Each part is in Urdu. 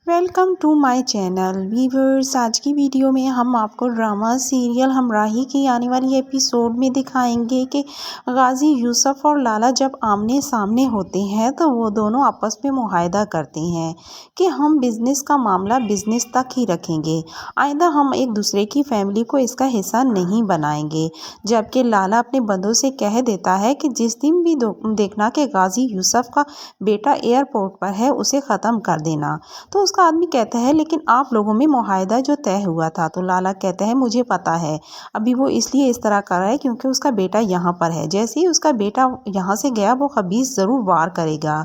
Welcome to my channel viewers. آج کی ویڈیو میں ہم آپ کو ڈرامہ سیریل ہمراہی کی آنے والی ایپیسوڈ میں دکھائیں گے کہ غازی یوسف اور لالا جب آمنے سامنے ہوتے ہیں تو وہ دونوں آپس میں معاہدہ کرتے ہیں کہ ہم بزنس کا معاملہ بزنس تک ہی رکھیں گے، آئندہ ہم ایک دوسرے کی فیملی کو اس کا حصہ نہیں بنائیں گے۔ جبکہ لالا اپنے بندوں سے کہہ دیتا ہے کہ جس دن بھی دیکھنا کہ غازی یوسف کا بیٹا ایئرپورٹ پر ہے اسے ختم کر دینا۔ تو اس کا آدمی کہتا ہے لیکن آپ لوگوں میں معاہدہ جو طے ہوا تھا۔ تو لالا کہتا ہے مجھے پتا ہے، ابھی وہ اس لیے اس طرح کر رہا ہے کیونکہ اس کا بیٹا یہاں پر ہے، جیسے ہی اس کا بیٹا یہاں سے گیا وہ خبیث ضرور وار کرے گا۔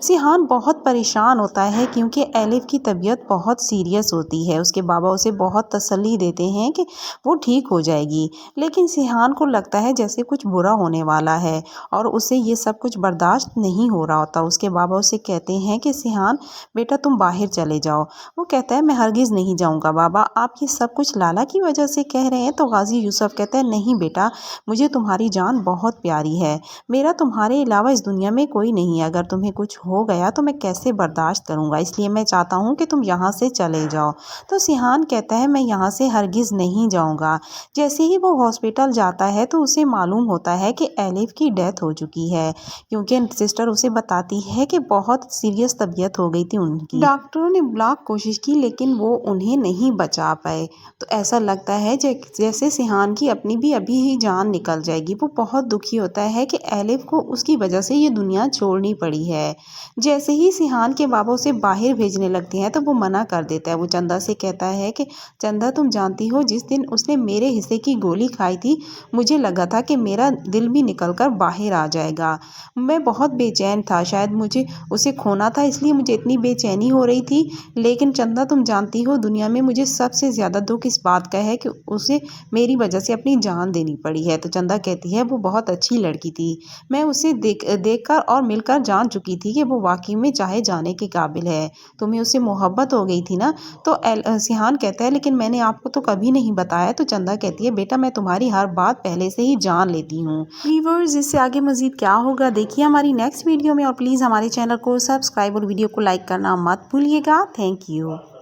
سیحان بہت پریشان ہوتا ہے کیونکہ ایلف کی طبیعت بہت سیریس ہوتی ہے۔ اس کے بابا اسے بہت تسلی دیتے ہیں کہ وہ ٹھیک ہو جائے گی، لیکن سیحان کو لگتا ہے جیسے کچھ برا ہونے والا ہے اور اسے یہ سب کچھ برداشت نہیں ہو رہا ہوتا۔ اس کے بابا اسے کہتے ہیں کہ سیحان بیٹا تم باہر چلے جاؤ۔ وہ کہتا ہے میں ہرگز نہیں جاؤں گا بابا، آپ یہ سب کچھ لالا کی وجہ سے کہہ رہے ہیں۔ تو غازی یوسف کہتا ہے نہیں بیٹا، مجھے تمہاری جان بہت پیاری ہے، میرا تمہارے علاوہ اس دنیا میں کوئی نہیں ہے، اگر تمہیں کچھ ہو گیا تو میں کیسے برداشت کروں گا، اس لیے میں چاہتا ہوں کہ تم یہاں سے چلے جاؤ۔ تو سیحان کہتا ہے میں یہاں سے ہرگز نہیں جاؤں گا۔ جیسے ہی وہ ہاسپٹل جاتا ہے تو اسے معلوم ہوتا ہے کہ ایلف کی ڈیتھ ہو چکی ہے، کیونکہ سسٹر اسے بتاتی ہے کہ بہت سیریس طبیعت ہو گئی تھی ان کی۔ ڈاکٹروں نے لاکھ کوشش کی لیکن وہ انہیں نہیں بچا پائے۔ تو ایسا لگتا ہے جیسے سیحان کی اپنی بھی ابھی ہی جان نکل جائے گی۔ وہ بہت دکھی ہوتا ہے کہ ایلف کو اس کی وجہ سے یہ دنیا چھوڑنی پڑی ہے۔ جیسے ہی سیحان کے بابا اسے باہر بھیجنے لگتے ہیں تو وہ منع کر دیتا ہے۔ وہ چندا سے کہتا ہے کہ چندا تم جانتی ہو جس دن اس نے میرے حصے کی گولی کھائی تھی مجھے لگا تھا کہ میرا دل بھی نکل کر باہر آ جائے گا، میں بہت بے چین تھا، شاید مجھے اسے کھونا تھا اس لیے مجھے اتنی بے چینی ہو رہی تھی، لیکن چندا تم جانتی ہو دنیا میں مجھے سب سے زیادہ دکھ اس بات کا ہے کہ اسے میری وجہ سے اپنی جان دینی پڑی ہے۔ تو چندا کہتی ہے وہ بہت اچھی لڑکی تھی، میں اسے دیکھ کر اور مل کر جان چکی تھی کہ وہ واقعی میں چاہے جانے کے قابل ہے، تمہیں اس سے محبت ہو گئی تھی نا۔ تو سیحان کہتا ہے لیکن میں نے آپ کو تو کبھی نہیں بتایا۔ تو چندا کہتی ہے بیٹا میں تمہاری ہر بات پہلے سے ہی جان لیتی ہوں۔ ویورز اس سے آگے مزید کیا ہوگا دیکھیے ہماری نیکسٹ ویڈیو میں، اور پلیز ہمارے چینل کو سبسکرائب اور ویڈیو کو لائک کرنا مت بھولیے گا۔ Thank you.